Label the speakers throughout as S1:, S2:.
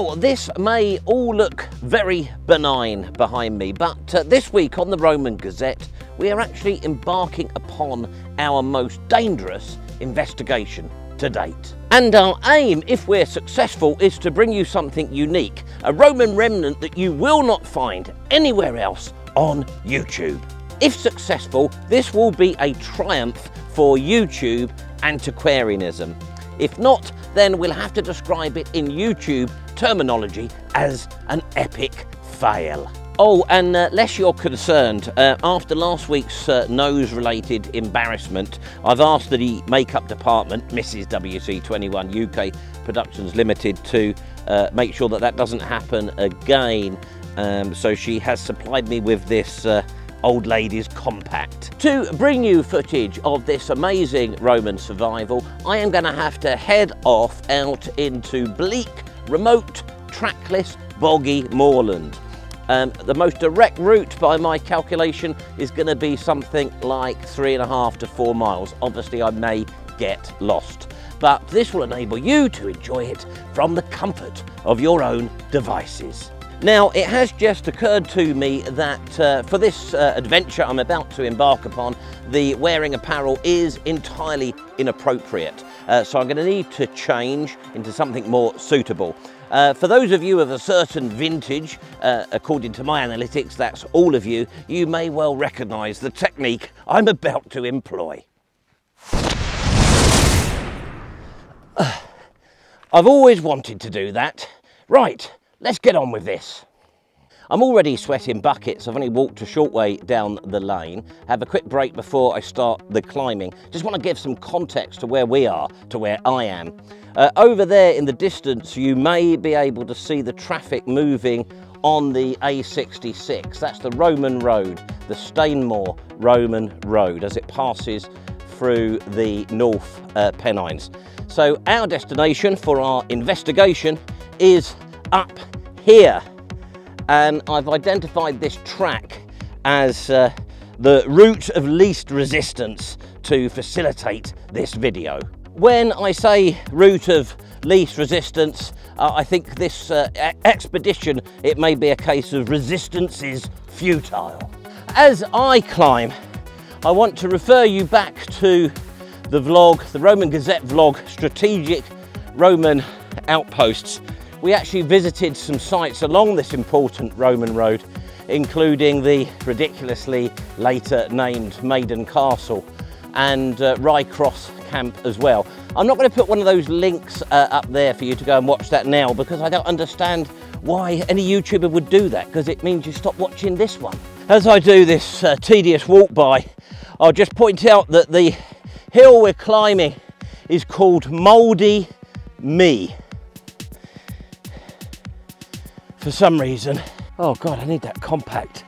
S1: Well, this may all look very benign behind me, but this week on the Roman Gazette, we are actually embarking upon our most dangerous investigation to date. And our aim, if we're successful, is to bring you something unique, a Roman remnant that you will not find anywhere else on YouTube. If successful, this will be a triumph for YouTube antiquarianism. If not, then we'll have to describe it in YouTube terminology as an epic fail. Oh, and lest you're concerned, after last week's nose-related embarrassment, I've asked the makeup department, Mrs. WC21 UK Productions Limited, to make sure that that doesn't happen again. So she has supplied me with this old lady's compact. To bring you footage of this amazing Roman survival, I am going to have to head off out into bleak, remote, trackless, boggy moorland. The most direct route by my calculation is going to be something like 3.5 to 4 miles. Obviously I may get lost, but this will enable you to enjoy it from the comfort of your own devices. Now, it has just occurred to me that for this adventure I'm about to embark upon, the wearing apparel is entirely inappropriate. So I'm going to need to change into something more suitable. For those of you of a certain vintage, according to my analytics, that's all of you, you may well recognise the technique I'm about to employ. I've always wanted to do that. Right. Let's get on with this. I'm already sweating buckets. I've only walked a short way down the lane. Have a quick break before I start the climbing. Just want to give some context to where we are, to where I am. Over there in the distance, you may be able to see the traffic moving on the A66. That's the Roman road, the Stainmore Roman road, as it passes through the North Pennines. So our destination for our investigation is up here, and I've identified this track as the route of least resistance to facilitate this video. When I say route of least resistance, I think this expedition, it may be a case of resistance is futile. As I climb, I want to refer you back to the vlog, the Roman Gazette vlog, Strategic Roman Outposts. We actually visited some sites along this important Roman road, including the ridiculously later named Maidencastle and Rycross camp as well. I'm not going to put one of those links up there for you to go and watch that now, because I don't understand why any YouTuber would do that, because it means you stop watching this one. As I do this tedious walk by, I'll just point out that the hill we're climbing is called Moudy Mea. For some reason. Oh God, I need that compact.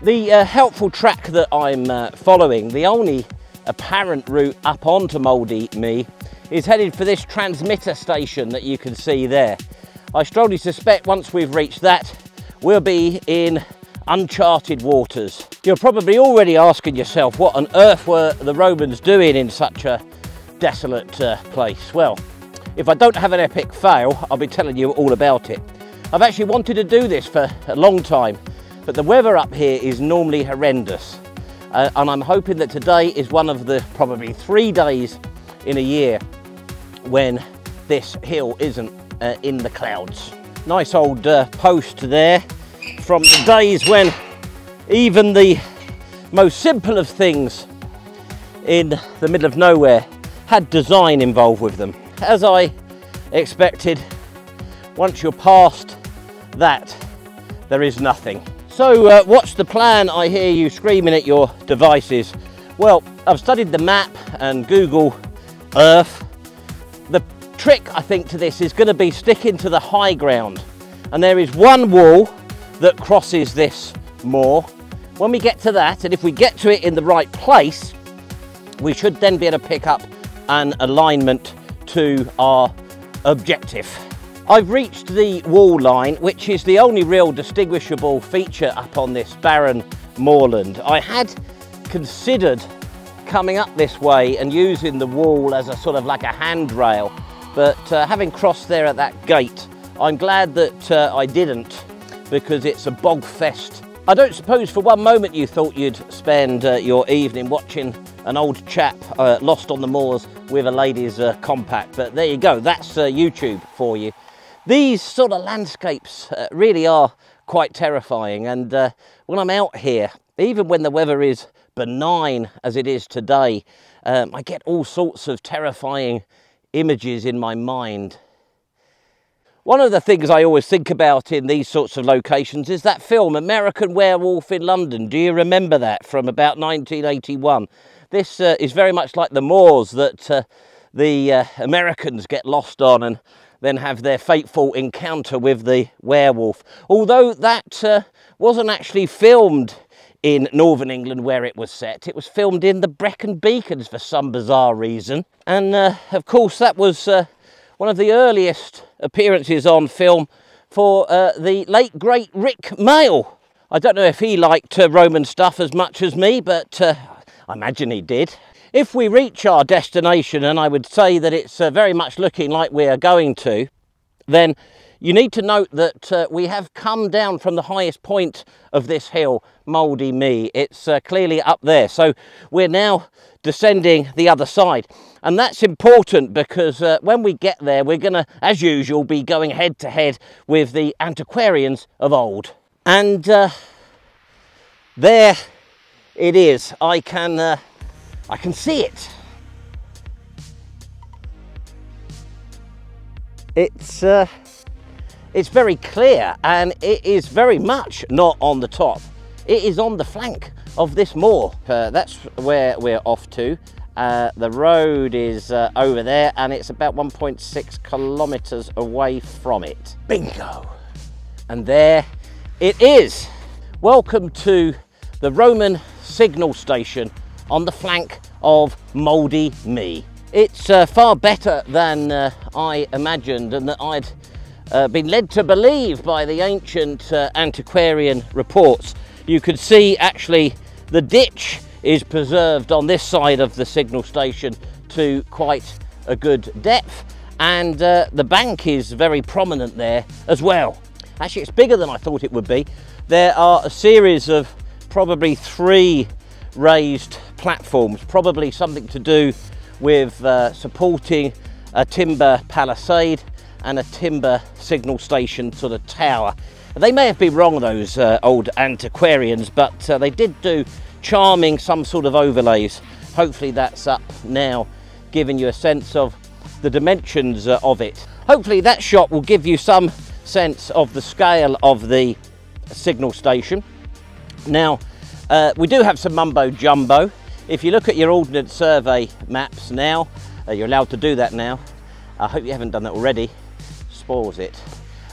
S1: The helpful track that I'm following, the only apparent route up onto Moudy Mea, is headed for this transmitter station that you can see there. I strongly suspect once we've reached that, we'll be in uncharted waters. You're probably already asking yourself, what on earth were the Romans doing in such a desolate place? Well, if I don't have an epic fail, I'll be telling you all about it. I've actually wanted to do this for a long time, but the weather up here is normally horrendous. And I'm hoping that today is one of the probably 3 days in a year when this hill isn't in the clouds. Nice old post there from the days when even the most simple of things in the middle of nowhere had design involved with them. As I expected, once you're past that, there is nothing. So what's the plan? I hear you screaming at your devices. Well, I've studied the map and Google Earth. The trick, I think, to this is going to be sticking to the high ground. And there is one wall that crosses this moor. When we get to that, and if we get to it in the right place, we should then be able to pick up an alignment to our objective. I've reached the wall line, which is the only real distinguishable feature up on this barren moorland. I had considered coming up this way and using the wall as a sort of like a handrail, but having crossed there at that gate, I'm glad that I didn't, because it's a bog fest. I don't suppose for one moment you thought you'd spend your evening watching an old chap lost on the moors with a lady's compact, but there you go, that's YouTube for you. These sort of landscapes really are quite terrifying, and when I'm out here, even when the weather is benign as it is today, I get all sorts of terrifying images in my mind. One of the things I always think about in these sorts of locations is that film, American Werewolf in London. Do you remember that, from about 1981? This is very much like the moors that the Americans get lost on and then have their fateful encounter with the werewolf. Although that wasn't actually filmed in northern England where it was set. It was filmed in the Brecon Beacons for some bizarre reason. And of course that was one of the earliest appearances on film for the late great Rick Mail. I don't know if he liked Roman stuff as much as me, but I imagine he did. If we reach our destination, and I would say that it's very much looking like we are going to, then you need to note that we have come down from the highest point of this hill, Moudy Mea. It's clearly up there, so we're now descending the other side. And that's important because when we get there, we're going to, as usual, be going head to head with the antiquarians of old. And there it is. I can see it. It's very clear, and it is very much not on the top. It is on the flank of this moor. That's where we're off to. The road is over there, and it's about 1.6 kilometers away from it. Bingo! And there it is. Welcome to the Roman signal station on the flank of Moudy Mea. It's far better than I imagined and that I'd been led to believe by the ancient antiquarian reports. You could see actually the ditch is preserved on this side of the signal station to quite a good depth, and the bank is very prominent there as well. Actually, it's bigger than I thought it would be. There are a series of probably 3 raised platforms, probably something to do with supporting a timber palisade and a timber signal station sort of tower. They may have been wrong, those old antiquarians, but they did do charming some sort of overlays. Hopefully that's up now, giving you a sense of the dimensions of it. Hopefully that shot will give you some sense of the scale of the signal station. Now, we do have some mumbo jumbo. If you look at your Ordnance Survey maps now, you're allowed to do that now. I hope you haven't done that already. Spoils it.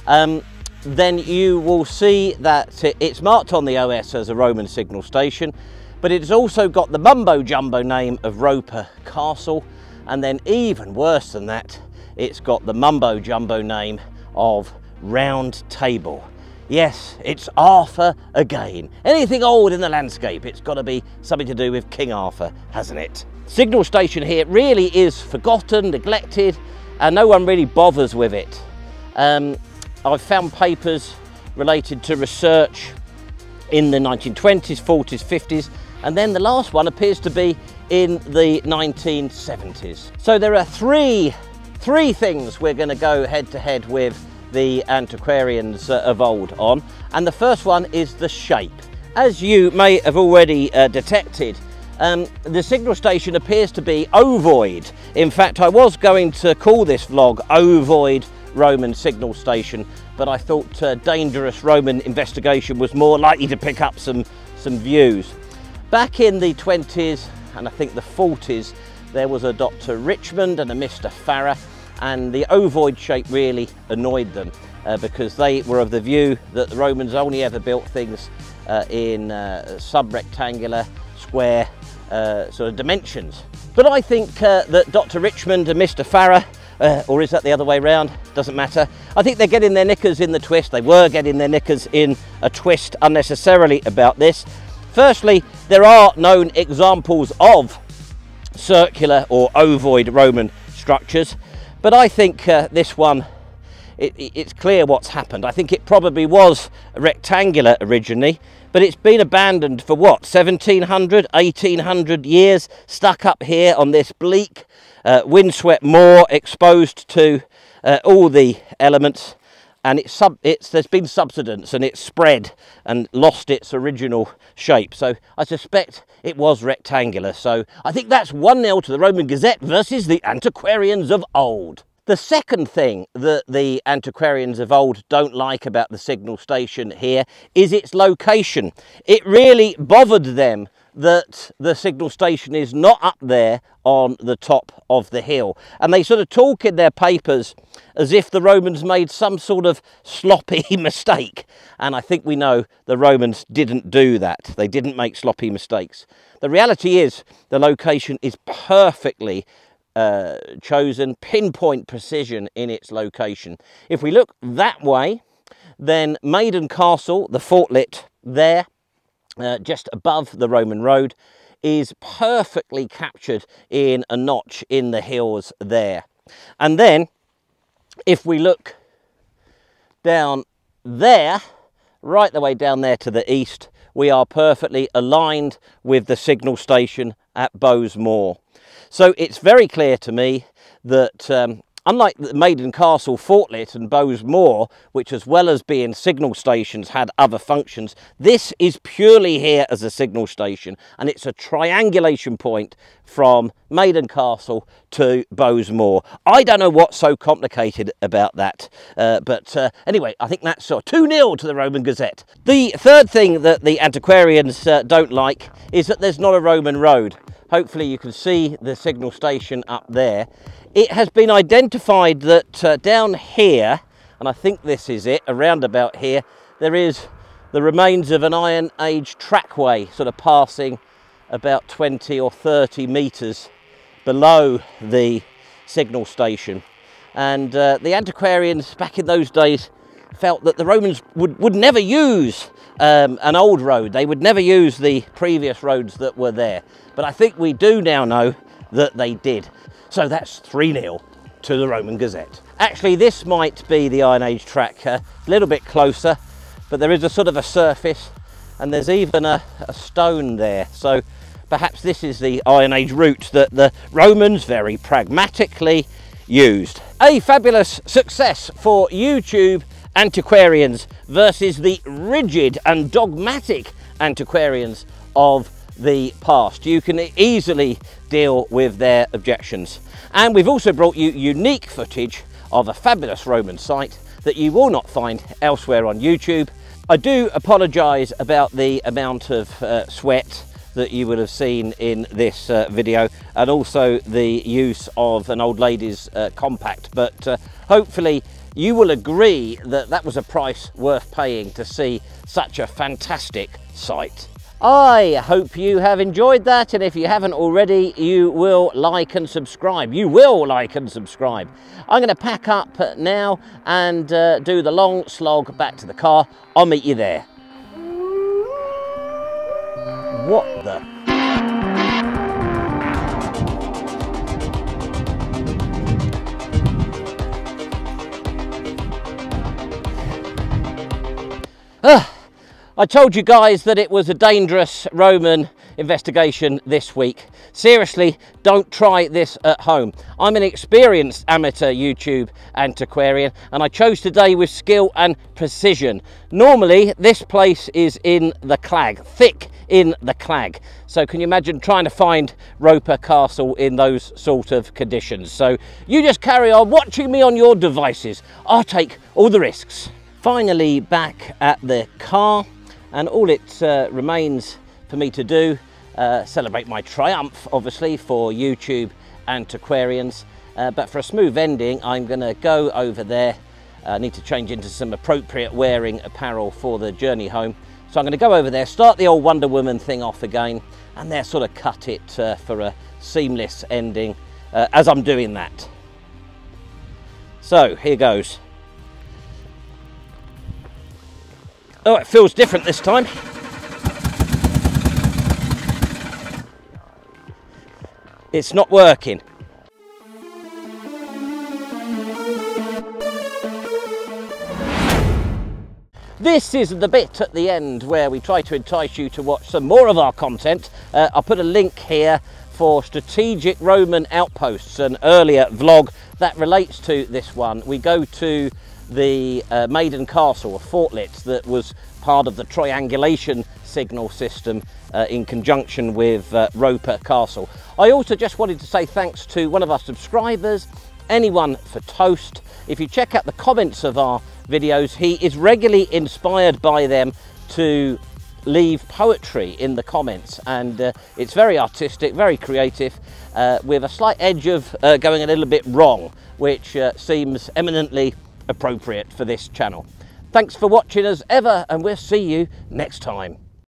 S1: Then you will see that it's marked on the OS as a Roman signal station, but it's also got the mumbo jumbo name of Ropercastle, and then even worse than that, it's got the mumbo jumbo name of Round Table. Yes, it's Arthur again. Anything old in the landscape, it's got to be something to do with King Arthur, hasn't it? Signal station here really is forgotten, neglected, and no one really bothers with it. I've found papers related to research in the 1920s, 40s, 50s, and then the last one appears to be in the 1970s. So there are three things we're going to go head to head with the antiquarians of old on, and the first one is the shape. As you may have already detected, the signal station appears to be ovoid. In fact, I was going to call this vlog Ovoid Roman Signal Station, but I thought dangerous Roman investigation was more likely to pick up some views. Back in the 20s and I think the 40s, there was a Dr. Richmond and a Mr. Farrer, and the ovoid shape really annoyed them because they were of the view that the Romans only ever built things in sub-rectangular, square sort of dimensions. But I think that Dr. Richmond and Mr. Farrer, or is that the other way round? Doesn't matter. I think they're getting their knickers in the twist. They were getting their knickers in a twist unnecessarily about this. Firstly, there are known examples of circular or ovoid Roman structures, but I think this one it's clear what's happened. I think it probably was rectangular originally, but it's been abandoned for what, 1700, 1800 years, stuck up here on this bleak, windswept moor, exposed to all the elements, and there's been subsidence and it's spread and lost its original shape. So I suspect it was rectangular. So I think that's 1-0 to the Roman Gazette versus the antiquarians of old. The second thing that the antiquarians of old don't like about the signal station here is its location. It really bothered them that the signal station is not up there on the top of the hill. And they sort of talk in their papers as if the Romans made some sort of sloppy mistake. And I think we know the Romans didn't do that. They didn't make sloppy mistakes. The reality is the location is perfectly chosen, pinpoint precision in its location. If we look that way, then Maidencastle, the fortlet there, just above the Roman road, is perfectly captured in a notch in the hills there. And then if we look down there, right the way down there to the east, we are perfectly aligned with the signal station at Bowesmoor. So it's very clear to me that unlike the Maidencastle fortlet and Bowesmoor, which as well as being signal stations had other functions, this is purely here as a signal station, and it's a triangulation point from Maidencastle to Bowesmoor. I don't know what's so complicated about that, but anyway, I think that's 2-0 to the Roman Gazette. The third thing that the antiquarians don't like is that there's not a Roman road. Hopefully you can see the signal station up there. It has been identified that down here, and I think this is it, around about here, there is the remains of an Iron Age trackway sort of passing about 20 or 30 metres below the signal station. And the antiquarians back in those days felt that the Romans would never use an old road. They would never use the previous roads that were there. But I think we do now know that they did. So that's 3-0 to the Roman Gazette. Actually, this might be the Iron Age track, a little bit closer, but there is a sort of a surface, and there's even a stone there. So perhaps this is the Iron Age route that the Romans very pragmatically used. A fabulous success for YouTube antiquarians versus the rigid and dogmatic antiquarians of the past. You can easily deal with their objections. And we've also brought you unique footage of a fabulous Roman site that you will not find elsewhere on YouTube. I do apologise about the amount of sweat that you would have seen in this video, and also the use of an old lady's compact, but hopefully you will agree that that was a price worth paying to see such a fantastic site. I hope you have enjoyed that, and if you haven't already, you will like and subscribe. You will like and subscribe. I'm going to pack up now and do the long slog back to the car. I'll meet you there. What the? I told you guys that it was a dangerous Roman investigation this week. Seriously, don't try this at home. I'm an experienced amateur YouTube antiquarian, and I chose today with skill and precision. Normally, this place is in the clag, thick in the clag. So can you imagine trying to find Ropercastle in those sort of conditions? So you just carry on watching me on your devices. I'll take all the risks. Finally back at the car, and all it remains for me to do, celebrate my triumph, obviously, for YouTube antiquarians. But for a smooth ending, I'm going to go over there. I need to change into some appropriate wearing apparel for the journey home. So I'm going to go over there, start the old Wonder Woman thing off again, and then sort of cut it for a seamless ending as I'm doing that. So here goes. Oh, it feels different this time. It's not working. This is the bit at the end where we try to entice you to watch some more of our content. I'll put a link here for Strategic Roman Outposts, an earlier vlog that relates to this one. We go to the Maiden Castle, a fortlet that was part of the triangulation signal system in conjunction with Ropercastle. I also just wanted to say thanks to one of our subscribers, Anyone for Toast. If you check out the comments of our videos, he is regularly inspired by them to leave poetry in the comments, and it's very artistic, very creative, with a slight edge of going a little bit wrong, which seems eminently appropriate for this channel. Thanks for watching as ever, and we'll see you next time.